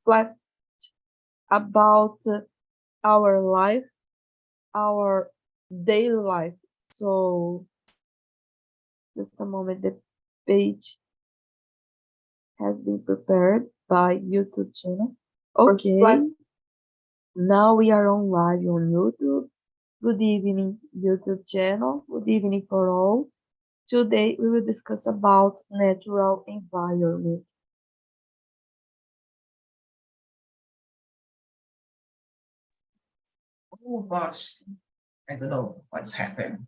reflect about our life, our daily life. So just a moment, the page has been prepared by YouTube channel. Okay, now we are on live on YouTube. Good evening, YouTube channel. Good evening for all. Today we will discuss about natural environment. Oh gosh, I don't know what's happened.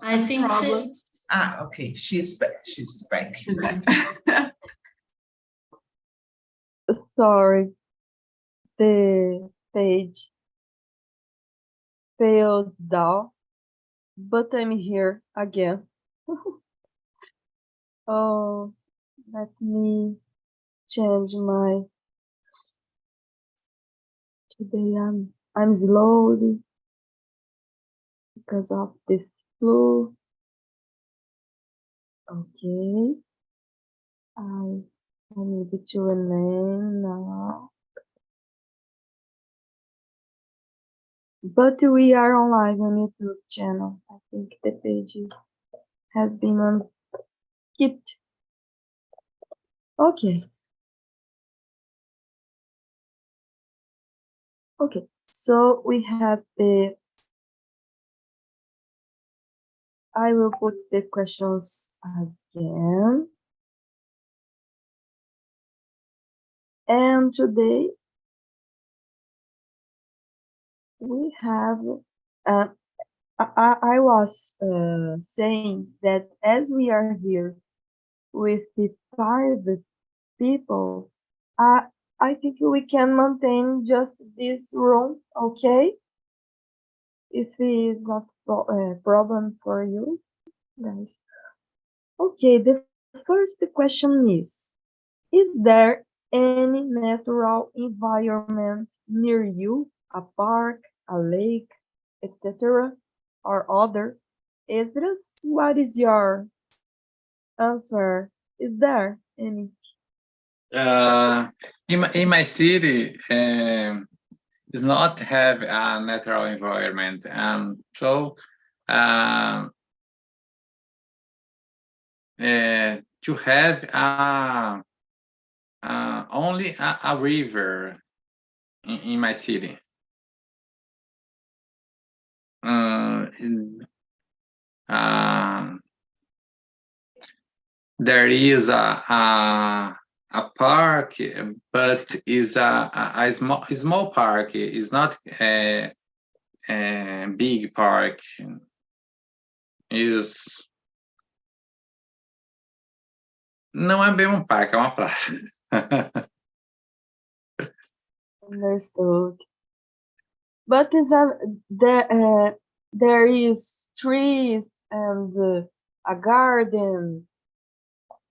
I think Okay, she's back. She's back. Sorry, the page failed down, but I'm here again. Oh, let me change my. Today I'm slowly because of this flu. Okay, I need to rename now. But we are on live on YouTube channel. I think the page has been unskipped. Okay. Okay, so we have the. I will put the questions again. And today we have, I was saying that as we are here with the 5 people, I think we can maintain just this room, okay? If it is not a problem for you guys. Okay, the first question is there any natural environment near you, a park, a lake, etc., or other? Esdras, what is your answer? Is there any? In my city, is not have a natural environment, so to have only a river in my city. There is a park, but is a small park. It's not a big park. Não é bem um parque, é uma praça. Understood. But there is trees and a garden.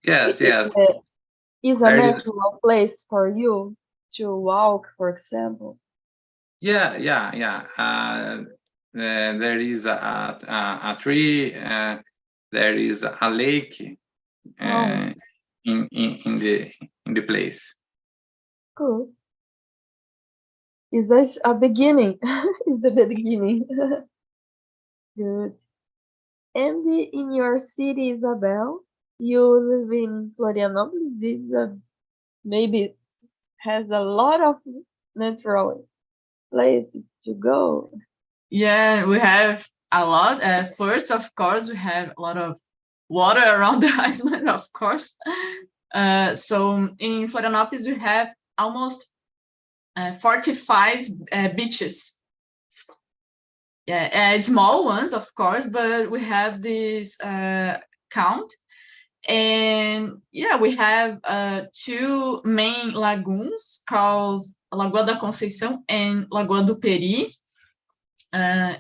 Yes. Is a natural place for you to walk, for example? Yeah. There is a tree. There is a lake in the place. Good. Is this a beginning? Is the beginning? Good. And in your city, Isabel, you live in Florianópolis. This maybe has a lot of natural places to go. Yeah, we have a lot. First, of course, we have a lot of water around the island, of course. So in Florianópolis, we have almost 45 beaches. Yeah, small ones, of course, but we have this count. And yeah, we have 2 main lagoons called Lagoa da Conceição and Lagoa do Peri.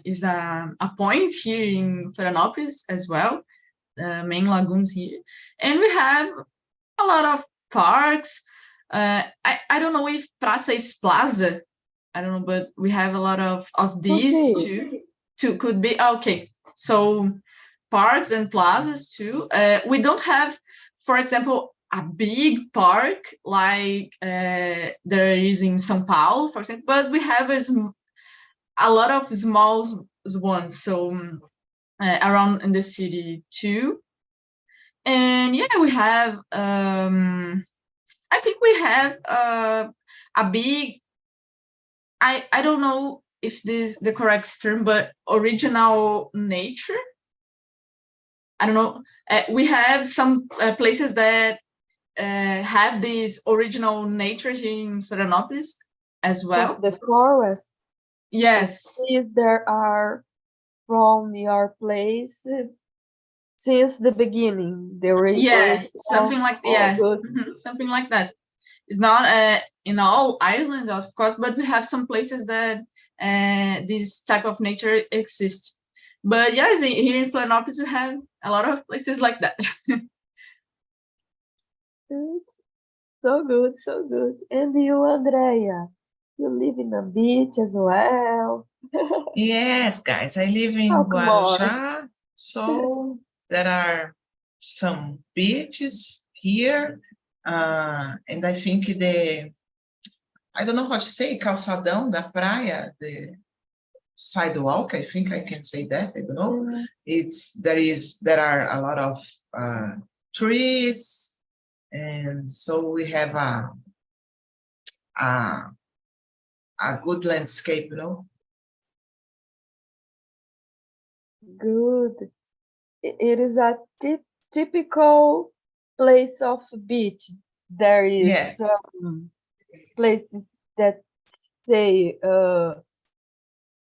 Is a point here in Florianópolis as well, main lagoons here. And we have a lot of parks. I don't know if Praça is Plaza. I don't know, but we have a lot of these too. Could be okay. So parks and plazas too. We don't have, for example, a big park like there is in São Paulo, for example, but we have a lot of small ones, so around in the city too. And yeah, we have I think we have a big, I don't know if this is the correct term, but original nature. I don't know. We have some places that have this original nature here in Florianópolis as well. The forest. Yes. Trees there are from your place since the beginning. The Yeah, something like good. something like that. It's not in all islands, of course, but we have some places that this type of nature exists. But yeah, here in Florianópolis, we have a lot of places like that. So good, so good. And you, Andrea, you live in a beach as well. Yes, guys, I live in Talk more. Guarujá, so there are some beaches here, and I think I don't know how to say, calçadão da praia, the sidewalk, I think I can say that, I don't know. There are a lot of trees, and so we have a good landscape, you know. Good. It is a typical place of beach. There is some places that say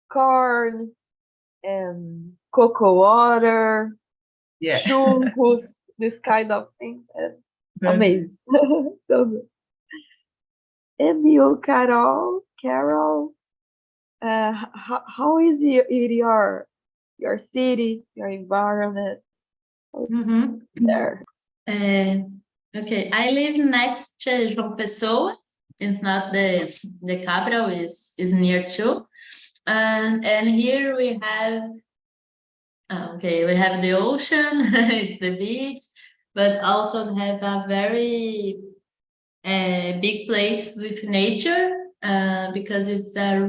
corn and cocoa water, churros, this kind of thing. Amazing. So good. And you, Carol, how is your city, your environment there? Okay, I live next to João Pessoa. It's not the capital, is near to. And here we have we have the ocean, it's the beach, but also have a very big place with nature because it's a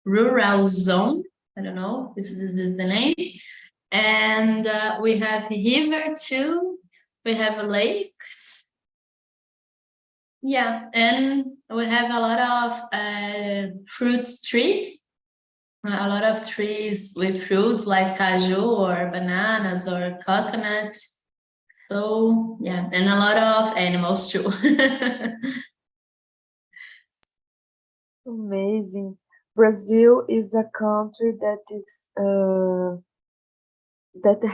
rural zone. I don't know if this is the name. And we have river too. We have lakes. Yeah, and we have a lot of fruits tree. A lot of trees with fruits like caju or bananas or coconut. So yeah, and a lot of animals too. Amazing. Brazil is a country that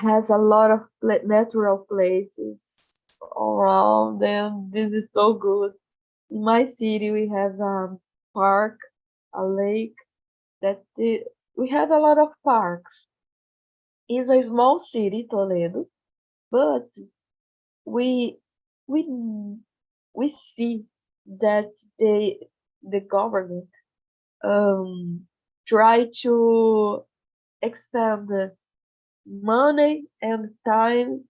has a lot of natural places around, and this is so good. In my city, we have a park, a lake. We have a lot of parks. It's a small city, Toledo, but we see that the government try to expand the money and time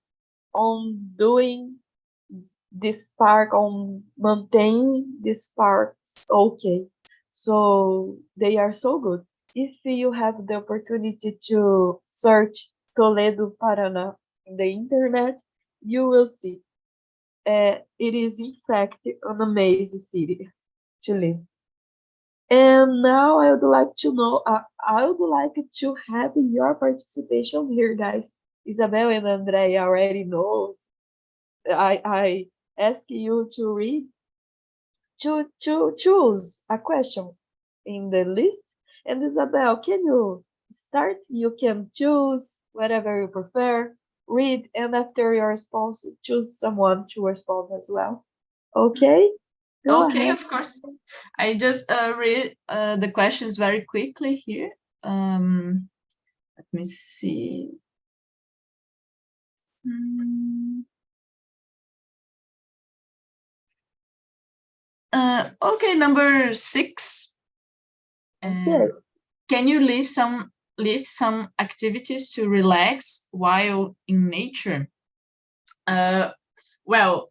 on doing this park, on maintaining this parks. Okay, so they are so good. If you have the opportunity to search Toledo, Paraná in the internet, you will see. It is in fact an amazing city to live. And now I would like to know, I would like to have your participation here, guys. Isabel and Andrea already knows. I ask you to read, to choose a question in the list. And Isabel, can you start? You can choose whatever you prefer, read, and after your response, choose someone to respond as well. Okay? Go Okay, ahead. of course. I just read the questions very quickly here. Let me see. Okay, number 6. Okay. Can you list some activities to relax while in nature? Well,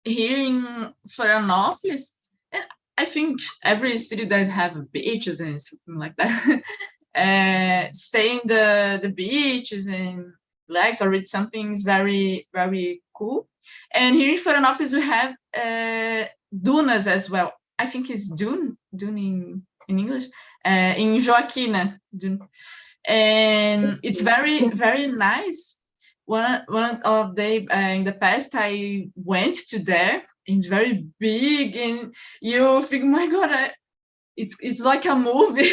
here in Florianópolis, and I think every city that have beaches and something like that, staying the beaches and relax or read something is very, very cool. And here in Florianópolis, we have dunas as well. I think it's dune in English, in Joaquina, dune. And it's very, very nice. One of the in the past, I went to there. It's very big, and you think, my God, it's like a movie.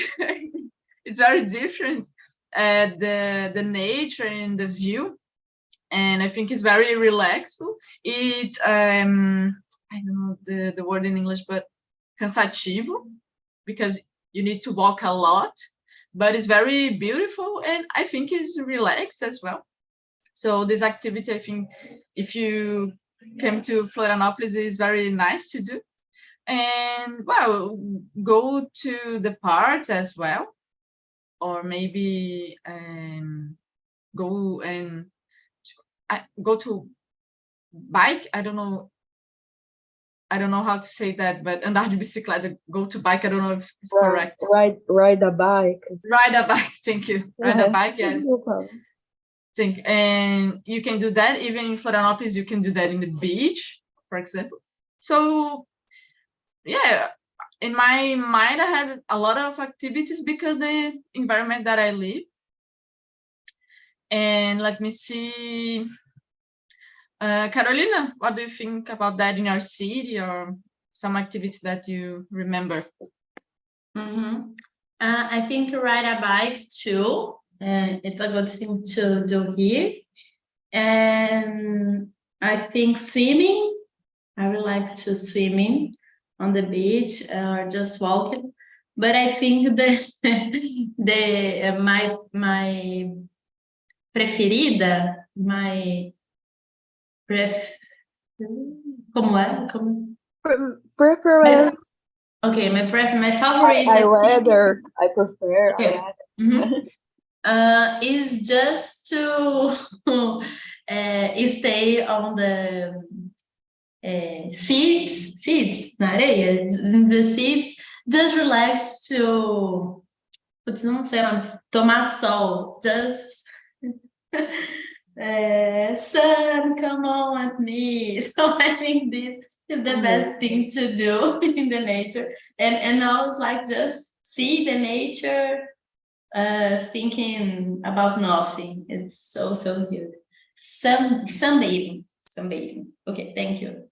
It's very different, the nature and the view, and I think it's very relaxful. It's I don't know the word in English, but cansativo, because you need to walk a lot, but it's very beautiful, and I think it's relaxed as well. So this activity, I think, if you came to Florianópolis, is very nice to do. And well, go to the parks as well, or maybe go to bike. I don't know how to say that, but andar de bicicleta, go to bike. I don't know if it's correct. Ride a bike. Ride a bike. Thank you. Ride a bike. Yes. No problem. And you can do that even in Florianópolis. You can do that in the beach, for example. So yeah, in my mind, I have a lot of activities because the environment that I live. And let me see, Carolina, what do you think about that in your city, or some activities that you remember? I think to ride a bike too. It's a good thing to do here. And I think swimming. I would like to swimming on the beach or just walking. But I think my preferida, como é? Preference. Okay, my favorite. I prefer. Okay. Is just to stay on the seats, na areia, the seats, just relax to, não sei, tomar sol, just sun, come on with me. So I think this is the best thing to do in the nature, and I was like, just see the nature, thinking about nothing. It's so good. Sunbathing. Okay, thank you.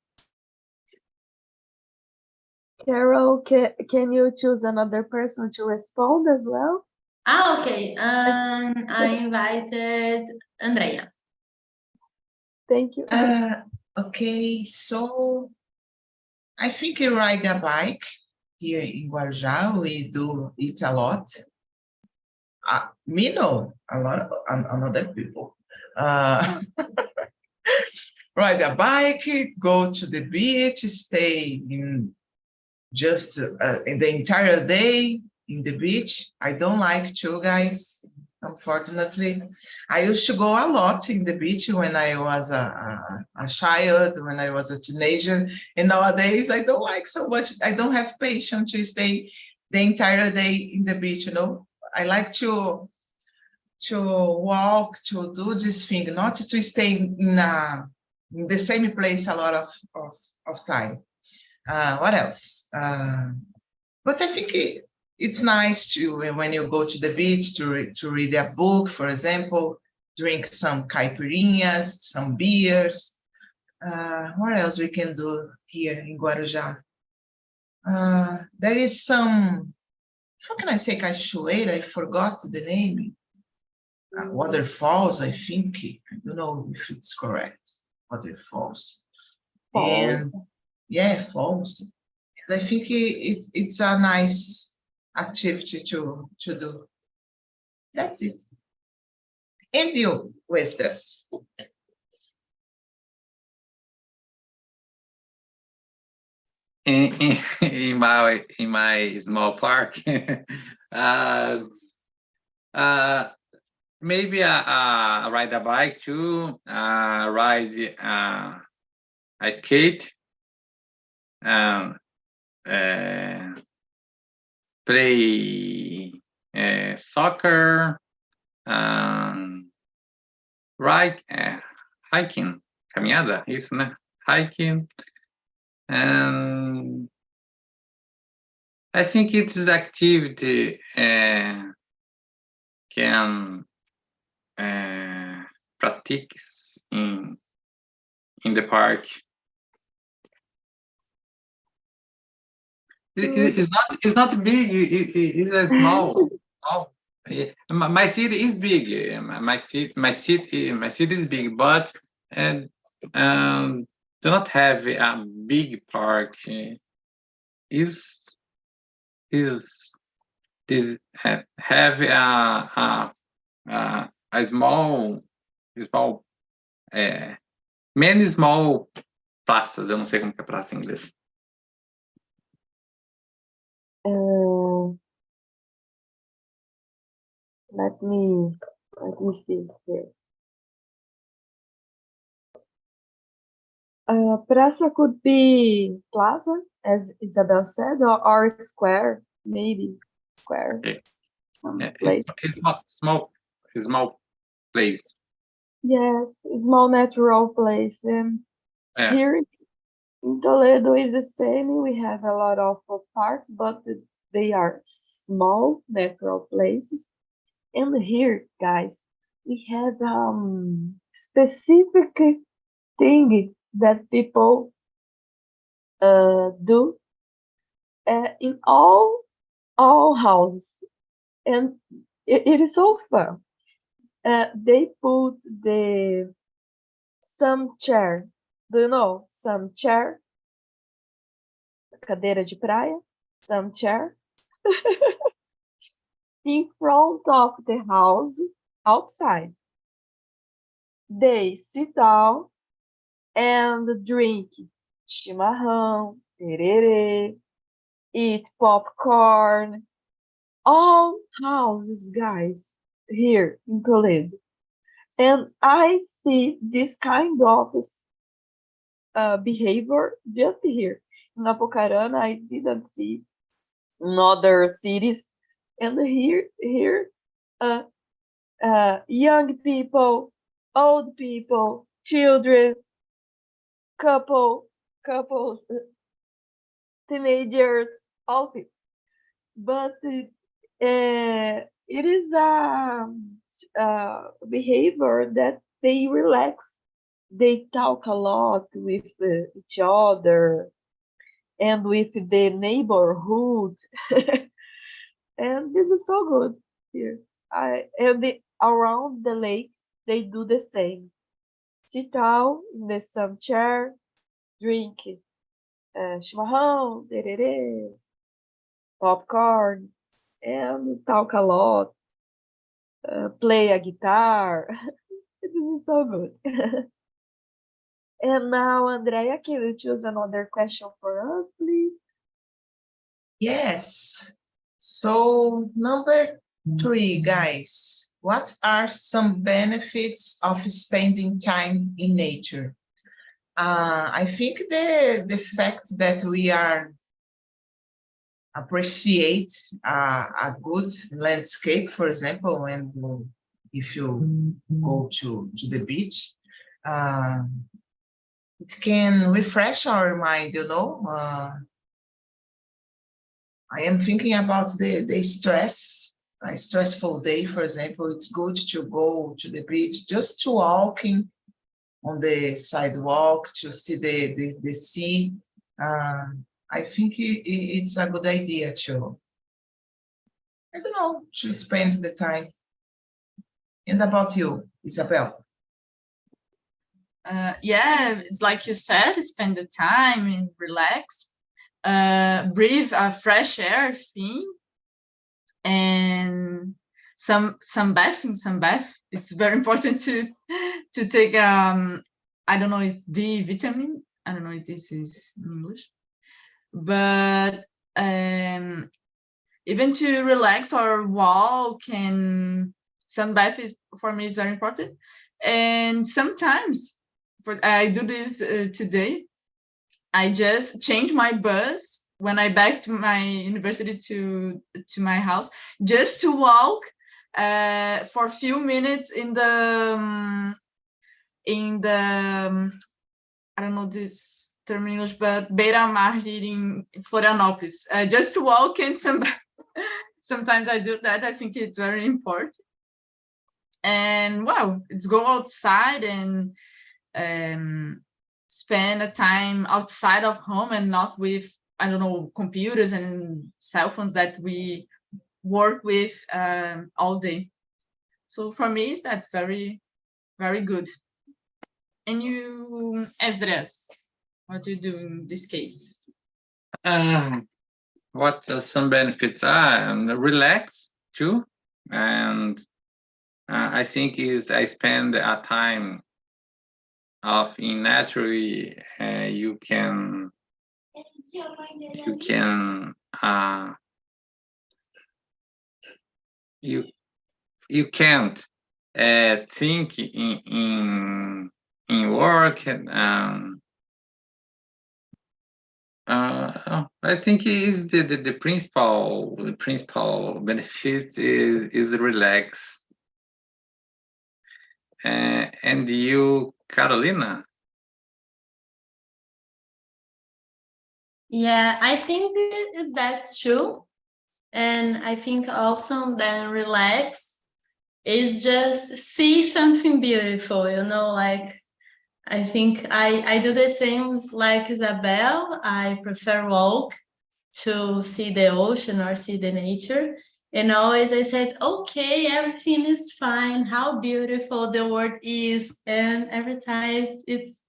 Carol, can you choose another person to respond as well? Okay. I invited Andrea. Thank you. Okay, so I think I ride a bike here in Guarujá. We do it a lot. Me no, a lot of other people. Ride a bike, go to the beach, stay in just in the entire day in the beach. I don't like to, guys, unfortunately. I used to go a lot in the beach when I was a child, when I was a teenager, and nowadays I don't like so much. I don't have patience to stay the entire day in the beach, you know. I like to walk, to do this thing, not to stay in the same place a lot of time. What else? But I think it's nice to, when you go to the beach, to read a book, for example, drink some caipirinhas, some beers. What else we can do here in Guarujá? There is some, how can I say, cachoeira? I forgot the name. Waterfalls, I think. I don't know if it's correct. Waterfalls. And yeah, falls. I think it's a nice activity to do. That's it. And you, Westras? In my small park, maybe ride a bike too, ride a skate. play soccer, hiking, caminhada, isso, né? Hiking, and I think it's activity can practice in the park. It's not big. It's a small. My city is big. My city is big, but do not have a big park. Is have a small many small praças. Eu não sei como que é praça em inglês. Let me see here. Praça could be plaza, as Isabel said, or square, maybe square. Okay. Place. It's small place. Yes, small natural place. And here in Toledo is the same. We have a lot of parks, but they are small natural places. And here, guys, we have specific thing that people do in all houses, and it is so fun. They put some chair. Do you know some chair? Cadeira de praia, some chair. In front of the house, outside. They sit down and drink chimarrão, tererê, eat popcorn. All houses, guys, here in Toledo. And I see this kind of behavior just here. In Apucarana, I didn't see in other cities. And here, young people, old people, children, couples, teenagers, all people. But it is a behavior that they relax. They talk a lot with each other and with the neighborhood. And this is so good here. Around the lake, they do the same. Sit down in some chair, drink chimarrão, tererê, popcorn, and talk a lot, play a guitar. This is so good. And now, Andrea, can you choose another question for us, please? Yes. So number 3, guys, what are some benefits of spending time in nature? I think the fact that we appreciate a good landscape, for example, when if you go to the beach, it can refresh our mind, you know. I am thinking about the stress, a stressful day, for example. It's good to go to the beach, just to walking on the sidewalk, to see the sea. I think it's a good idea to, I don't know, to spend the time. And about you, Isabel? Yeah, it's like you said, spend the time and relax. Breathe fresh air thing, and some bath. It's very important to take I don't know, it's D vitamin. I don't know if this is in English, but even to relax or walk, and some bath is for me is very important. And sometimes I do this today. I just changed my bus when I back to my university to my house, just to walk for a few minutes in the I don't know this term in English, but beira-mar here in Florianópolis, just to walk and sometimes I do that. I think it's very important. And well, it's go outside and spend a time outside of home and not with, I don't know, computers and cell phones that we work with all day. So for me, that's very, very good. And you, Esdras, what do you do in this case? What some benefits are? Relax too, and I think I spend a time of in naturally you can't think in work, and I think is the principal benefit is relax. And you, Carolina? Yeah, I think that's true. And I think also then relax is just see something beautiful, like I think I do the same like Isabel. I prefer walk to see the ocean or see the nature. And always I said, okay, everything is fine, how beautiful the world is. And every time it's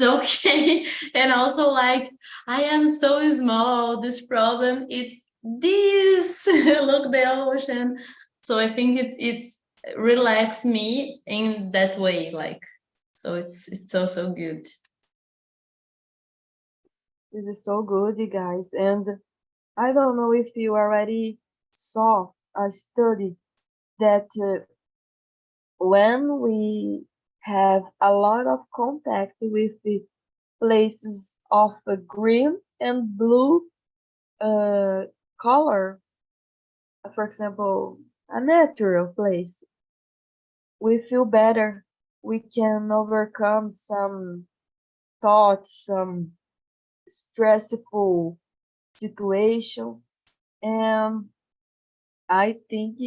okay. And also like, I am so small, this problem, it's this, look the ocean. So I think it's relax me in that way, like, so it's so good. This is so good, you guys. And I don't know if you already saw a study that when we have a lot of contact with the places of a green and blue color, for example, a natural place, we feel better. We can overcome some thoughts, some stressful situation, and I think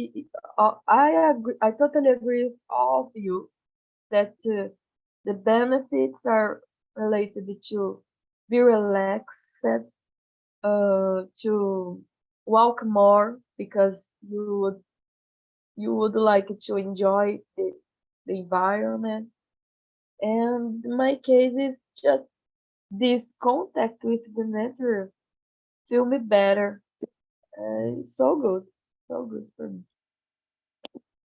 I agree. I totally agree with all of you that the benefits are related to be relaxed, to walk more because you would like to enjoy the environment. And in my case, it's just this contact with the nature feel me better. It's so good for me.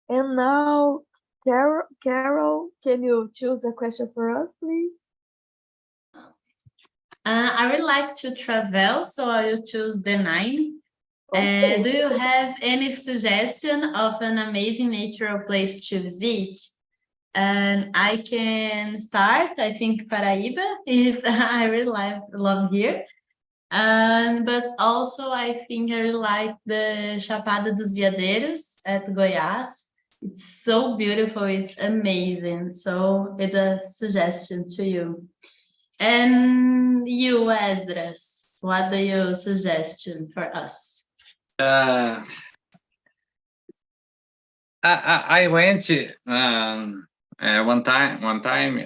And now, Carol, can you choose a question for us, please? I would like to travel, so I will choose the 9. Okay. Do you have any suggestion of an amazing natural place to visit? And I can start. I think Paraíba. I really love here. But also I think I really like the Chapada dos Veadeiros at Goiás. It's so beautiful. It's amazing. So it's a suggestion to you. And you, Esdras, what do you suggest for us? I went one time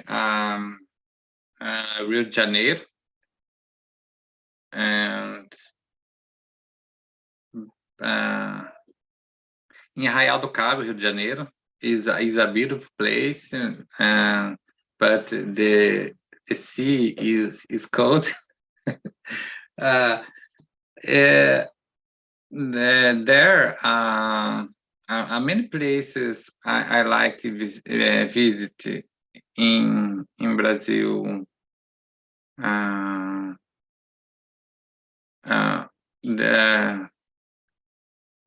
Rio de Janeiro, and in Arraial do Cabo, Rio de Janeiro, is a beautiful place, but the sea is cold. There are many places I like to visit in Brazil.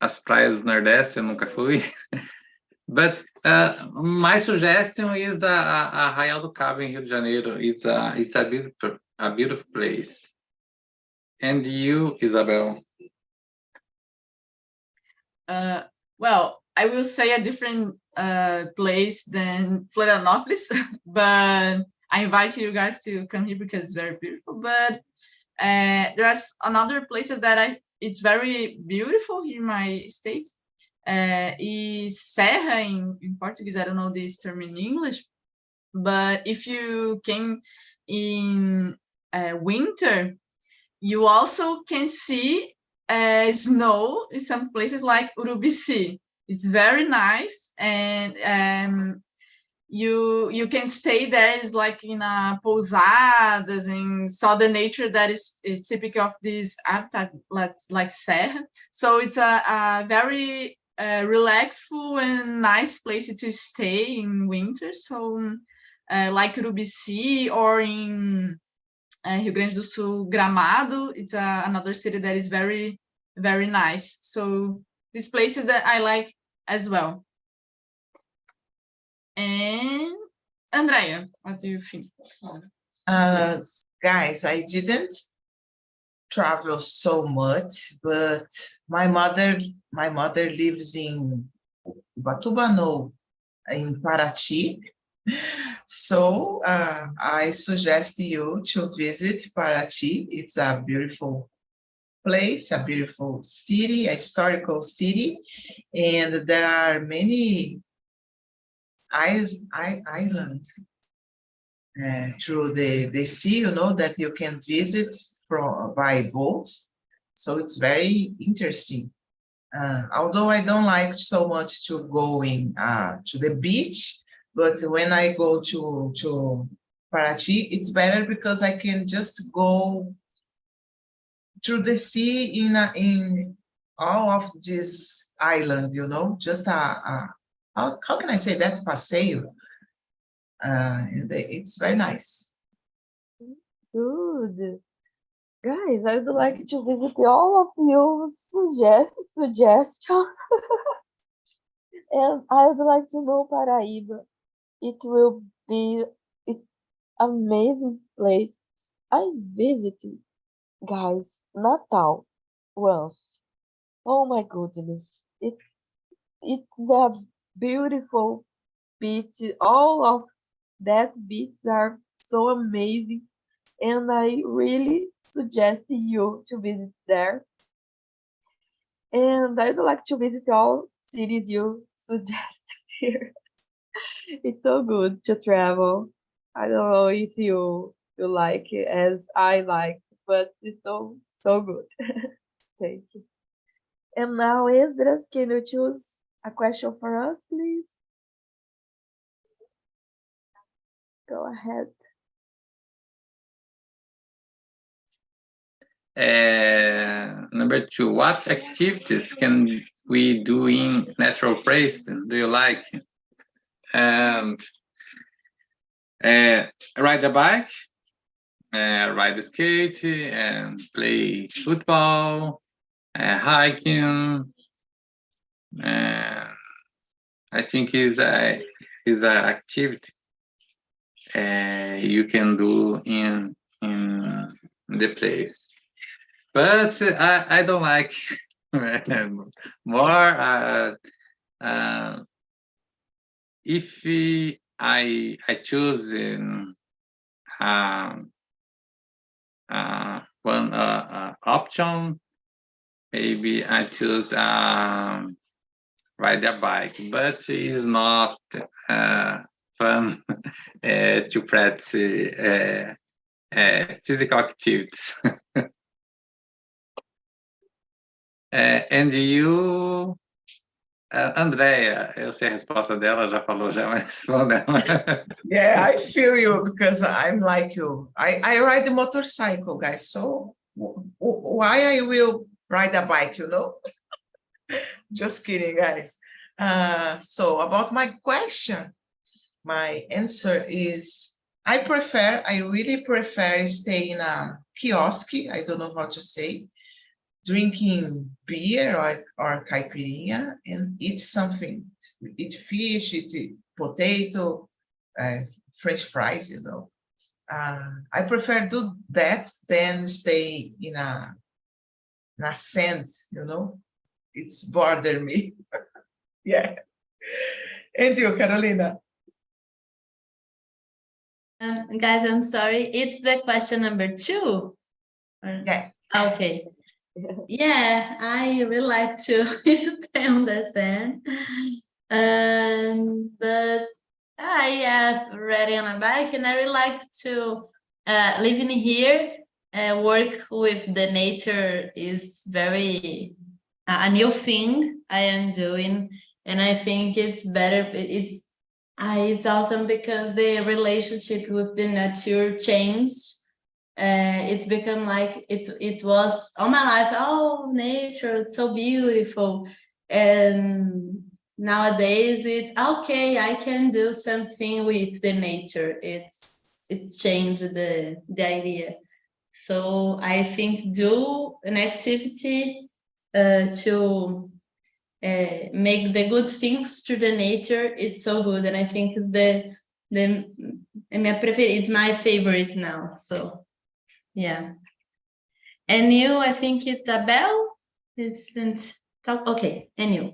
As praias do Nordeste eu nunca fui. But my suggestion is Arraial do Cabo in Rio de Janeiro. It's a a beautiful place. And you, Isabel? Well, I will say a different place than Florianopolis, but I invite you guys to come here because it's very beautiful. But there's another places that it's very beautiful here in my state. Is Serra in Portuguese. I don't know this term in English, but if you came in winter, you also can see snow in some places like Urubici. It's very nice, and you can stay there. It's like in a pousadas and saw the nature that is typical of this habitat, like Serra. So it's a very relaxful and nice place to stay in winter. So like Urubici or in Rio Grande do Sul, Gramado, it's another city that is very, very nice. So these places that I like as well. And Andrea, what do you think? Guys, I didn't travel so much, but my mother lives in Batubano, in Paraty. So I suggest you to visit Paraty. It's a beautiful place, a beautiful city, a historical city, and there are many islands through the sea, you know, that you can visit by boat. So it's very interesting. Although I don't like so much to go to the beach, but when I go to Paraty, it's better because I can just go through the sea in all of this island, you know, just how can I say that, passeio? It's very nice. Good. Guys, I would like to visit all of your suggestions. And I would like to know Paraíba. It will be an amazing place. I visited, guys, Natal once. Oh my goodness. It's a beautiful beach. All of that beaches are so amazing. And I really suggest you to visit there. And I'd like to visit all cities you suggested here. It's so good to travel. I don't know if you like it as I like, but it's so good. Thank you. And now, Esdras, can you choose a question for us, please? Go ahead. Number 2, what activities can we do in natural place? Do you like? And ride a bike, ride a skate, and play football, hiking. I think is a activity you can do in the place. But I don't like more. If I choose one option, maybe I choose ride a bike, but it's not fun to practice physical activities. And you, Andrea, eu sei a resposta dela, já falou já, mas vamos nela. Yeah, I feel you because I'm like you. I ride a motorcycle, guys. So why I will ride a bike, you know? Just kidding, guys. So about my question, my answer is I really prefer stay in a kiosk. I don't know how to say, drinking beer or caipirinha and eat something. Eat fish, eat potato, French fries, you know. I prefer do that than stay in a sand, It's bother me. Yeah. And you, Carolina? Guys, I'm sorry. It's the question number 2. Yeah. Okay. Yeah, I really like to stay on the sand. But I have riding on a bike, and I really like to living here. Work with the nature is very a new thing I am doing, and I think it's better. It's awesome because the relationship with the nature changed. It's become like it was all my life. Oh, nature, it's so beautiful. And nowadays it's okay, I can do something with the nature. It's changed the idea. So I think do an activity to make the good things to the nature. It's so good, and I think it's it's my favorite now. So yeah. And you, I think it's Abel. It's okay. And you?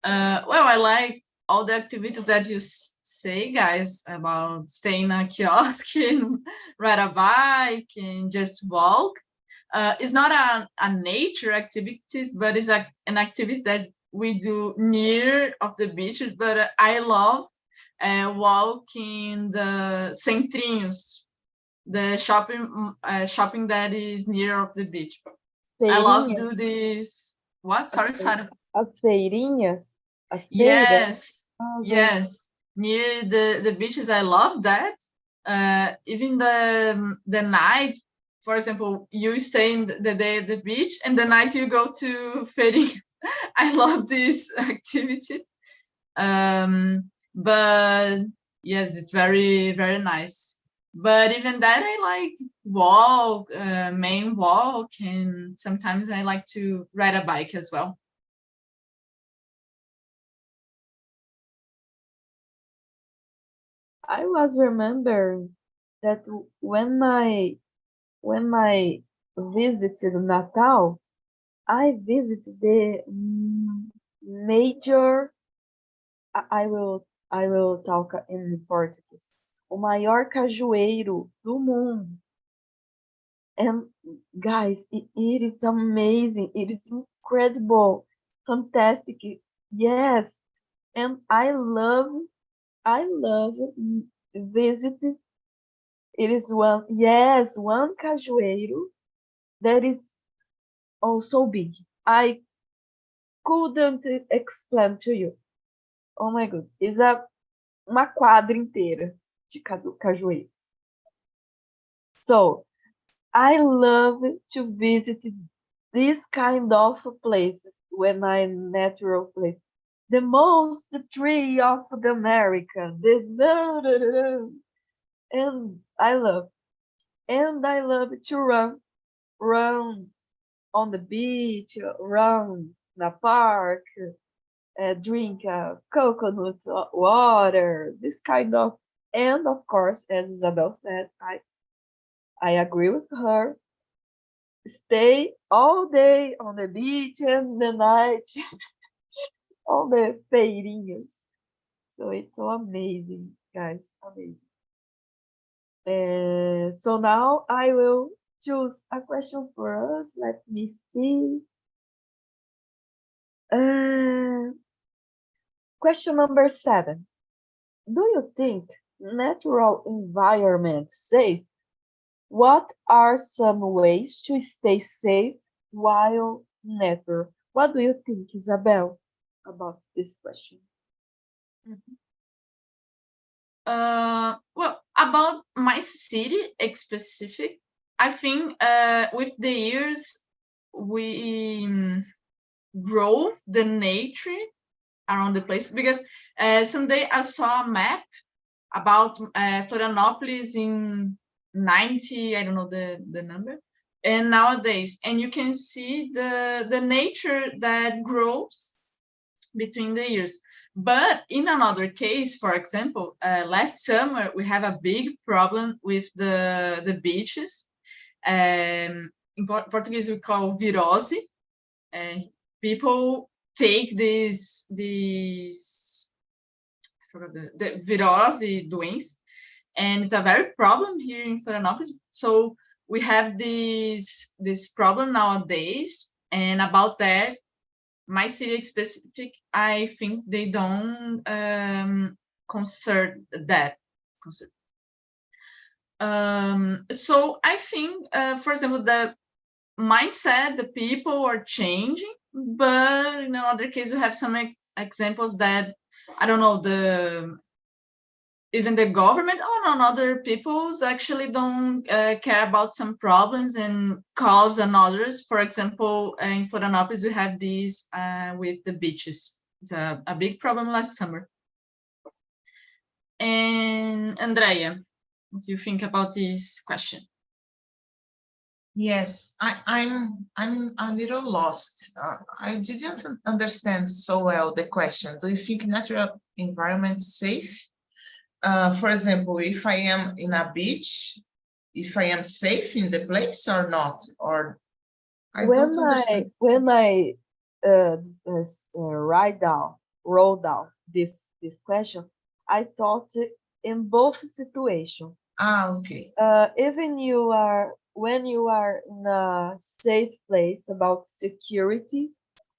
Well, I like all the activities that you say, guys, about staying in a kiosk and ride a bike and just walk. It's not a nature activities, but it's an activity that we do near of the beaches. But I love walking the centrinhos, the shopping that is near of the beach. I love Feirinhas, do this. What? Sorry, Sarah. as feirinhas, as feiras. Yes, Oh, yes. Near the beaches, I love that. Even the night, for example, you stay in the day at the beach, and the night you go to ferry. I love this activity. But yes, it's very, very nice. But even that, I like walk, main walk, and sometimes I like to ride a bike as well. I was remembering that when I visited Natal, I visited the major. I will talk in Portuguese. O maior cajueiro do mundo. And guys, it is amazing. It is incredible, fantastic. Yes, and I love visiting. It is one cajueiro that is also big. I couldn't explain to you. Oh my god, it's uma quadra inteira de cajueiro. So I love to visit this kind of places when I'm natural place. The most tree of the America. And I love to run on the beach, run in the park, drink coconut water, this kind of. And of course, as Isabel said, I agree with her. Stay all day on the beach and the night on the feirinhas. So it's so amazing, guys, amazing. So now I will choose a question for us. Let me see. Question number 7. Do you think natural environment safe? What are some ways to stay safe while nature? What do you think, Isabel, about this question? Well, about my city specific, I think with the years we grow the nature around the place, because someday I saw a map about Florianópolis in 90, I don't know the number, and nowadays, and you can see the nature that grows between the years. But in another case, for example, last summer we have a big problem with the beaches. In Portuguese we call virose. People take these I forgot the virose doença, and it's a very problem here in Florianópolis. So we have this problem nowadays, and about that, my city specific, I think they don't concern that. So I think, for example, the mindset, the people are changing, but in another case, we have some examples that, I don't know, even the government or other peoples actually don't care about some problems and cause others. For example, in Florianópolis, we have these with the beaches. It's a big problem last summer. And Andrea, what do you think about this question? Yes, I'm a little lost. I didn't understand so well the question. Do you think natural environment safe? For example, if I am in a beach, if I am safe in the place or not, or I don't understand. When I wrote down this question, I thought in both situations. Okay. Even when you are in a safe place, about security,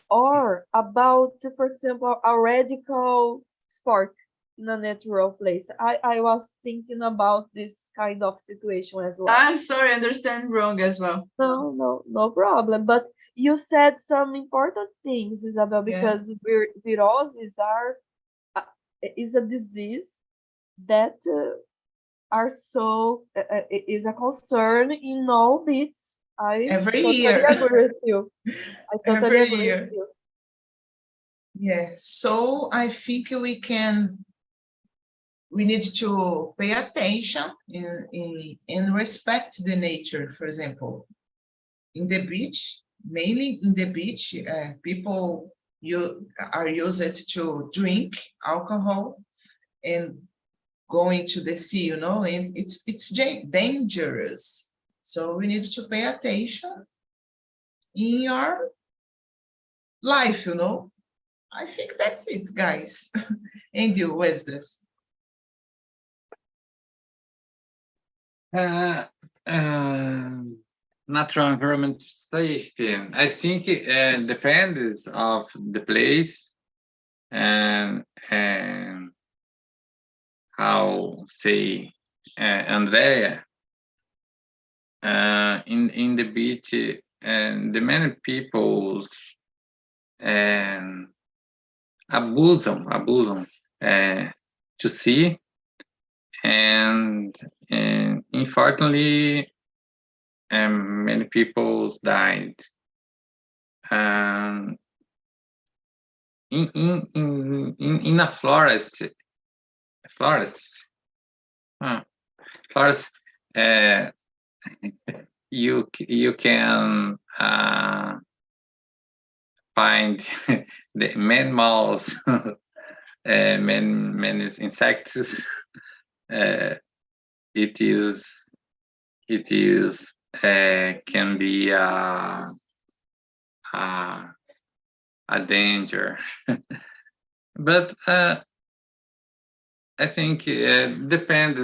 or about, for example, a radical sport in a natural place. I was thinking about this kind of situation as well. I'm sorry, I understand wrong as well. No problem. But you said some important things, Isabel, because viroses is a disease that is a concern in all beats. Every totally year. agree with you. I totally Every agree year. with you. Yes, so I think we need to pay attention and respect the nature. For example, in the beach, mainly in the beach, people are used to drink alcohol and going to the sea, and it's dangerous. So we need to pay attention in your life, I think that's it, guys. And you, Esdras? Natural environment safety. I think it depends of the place and how say Andrea in the beach and the many people abusam to see, and unfortunately many people died. In a forest, you can find the mammals, many insects. It is can be a danger. But I think depends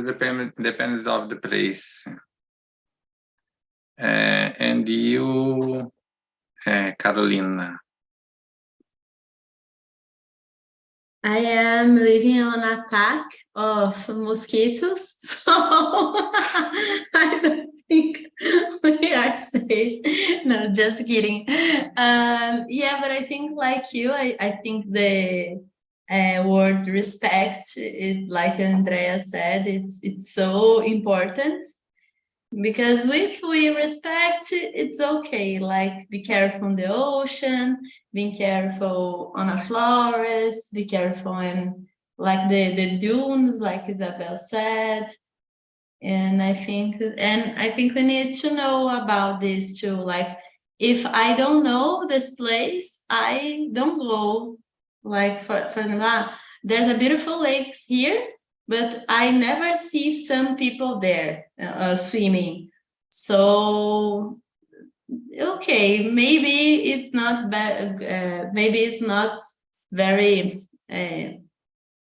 of the place. And you, Carolina? I am living on an attack of mosquitoes, so I don't think we are safe. No, just kidding. Yeah, but I think like you, I think the word respect, like Andrea said, it's so important. Because if we respect, it's okay. Like, be careful on the ocean, be careful on a forest, be careful in like the dunes, like Isabel said. And I think we need to know about this too. Like, if I don't know this place, I don't go. Like for example, there's a beautiful lake here, but I never see some people there swimming. So okay, maybe it's not bad. Maybe it's not very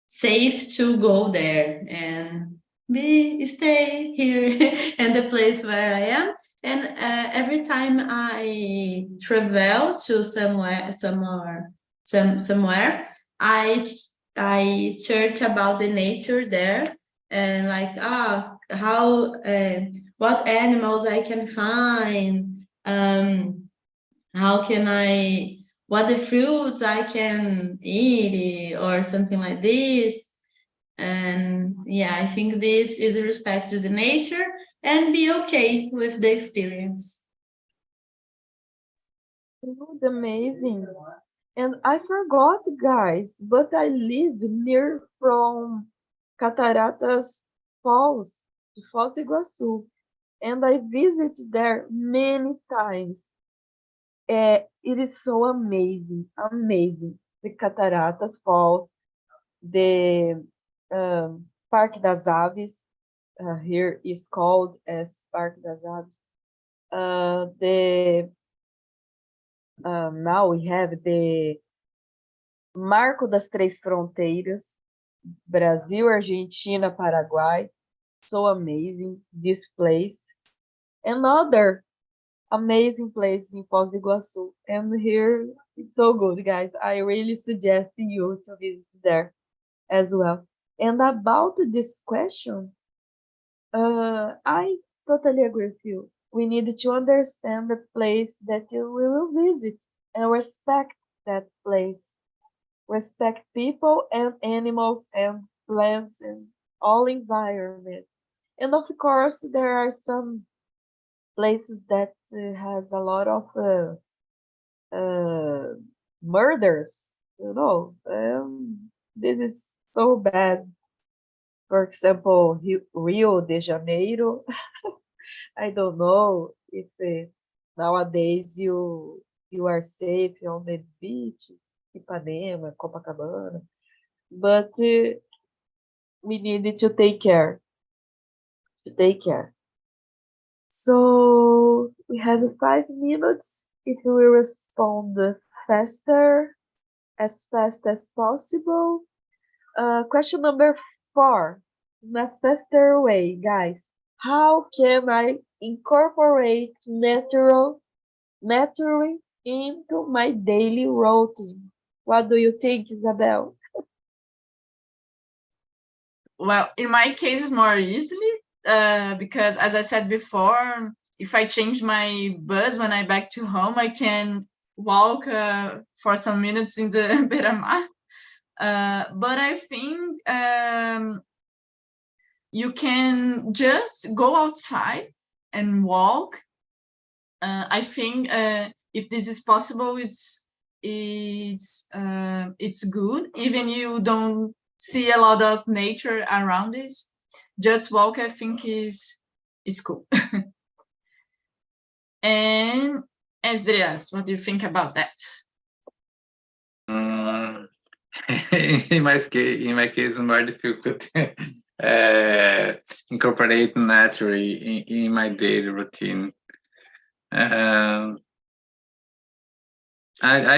safe to go there and stay here in the place where I am. And every time I travel to somewhere, I search about the nature there and like how what animals I can find, how can I, what the fruits I can eat or something like this. And yeah, I think this is respect to the nature and be okay with the experience. It was amazing. And I forgot, guys, but I live near from Cataratas Falls, de Foz do Iguaçu, and I visit there many times. It is so amazing, amazing. The Cataratas Falls, the Parque das Aves, here is called as Parque das Aves. Now we have the Marco das Três Fronteiras, Brazil, Argentina, Paraguay. So amazing, this place. Another amazing place in Foz do Iguaçu. And here, it's so good, guys. I really suggest you to visit there as well. And about this question, I totally agree with you. We need to understand the place that we will visit and respect that place. Respect people and animals and plants and all environment. And of course, there are some places that has a lot of murders, this is so bad. For example, Rio de Janeiro. I don't know if nowadays you are safe on the beach, Ipanema, Copacabana, but we need to take care. So we have 5 minutes. If we respond faster, as fast as possible. Question number 4, in a faster way, guys. How can I incorporate nature into my daily routine? What do you think, Isabel? Well, in my case, it's more easily because, as I said before, if I change my bus when I back to home, I can walk for some minutes in the beira-mar. But I think you can just go outside and walk. I think if this is possible, it's good. Even you don't see a lot of nature around this, just walk, I think is cool. And Esdras, what do you think about that? In my case, it's more difficult incorporate naturally in my daily routine. I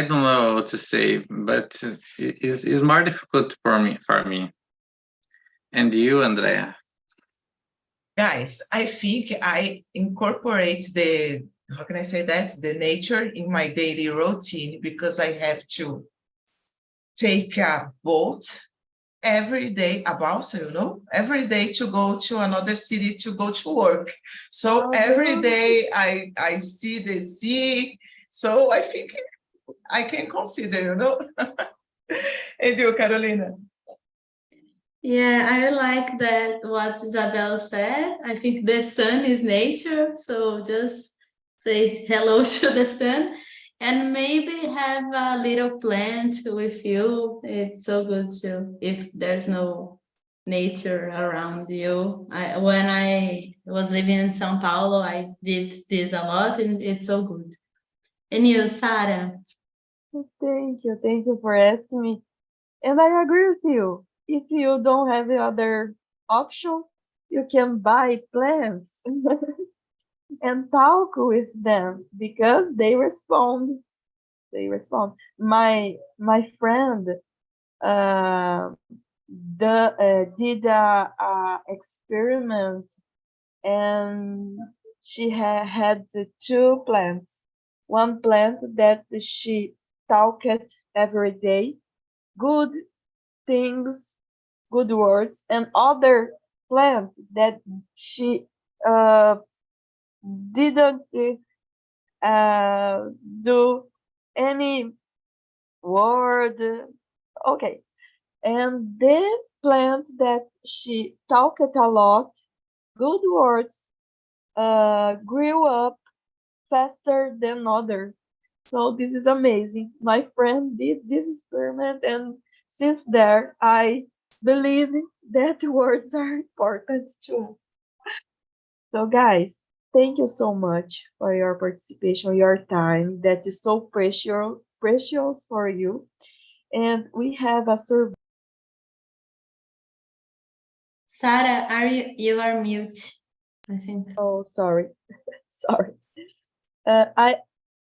don't know what to say, but it's more difficult for me. And you, Andrea? Guys, I think I incorporate the nature in my daily routine because I have to take a boat every day, every day to go to another city to go to work. So every day I see the sea. So I think I can consider, And you, Carolina? Yeah, I like that what Isabel said. I think the sun is nature, so just say hello to the sun and maybe have a little plant with you. It's so good too if there's no nature around you. When I was living in São Paulo, I did this a lot and it's so good. And you, Sarah? Thank you for asking me. And I agree with you. If you don't have the other option, you can buy plants and talk with them because they respond. They respond. My friend uh, did a experiment, and she had two plants. One plant that she talked every day, good things, good words, and other plant that she uh, didn't uh, do any word. Okay, and the plant that she talked a lot, good words, grew up faster than other. So this is amazing. My friend did this experiment, and since there, I believe that words are important too. So guys, thank you so much for your participation, your time that is so precious for you. And we have a survey. Sarah, you are mute, I think. Oh, sorry, sorry.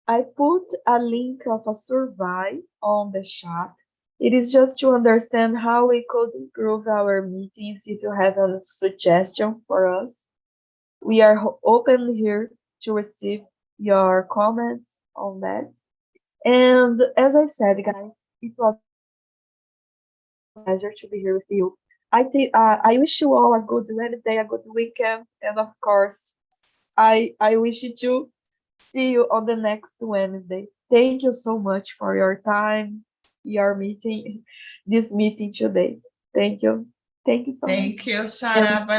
I put a link of a survey on the chat. It is just to understand how we could improve our meetings. If you have a suggestion for us, we are open here to receive your comments on that. And as I said, guys, it was a pleasure to be here with you. I wish you all a good Wednesday, a good weekend, and of course, I wish you to see you on the next Wednesday. Thank you so much for your time, your meeting, this meeting today. Thank you. Thank you so much. Thank you, And Sarah.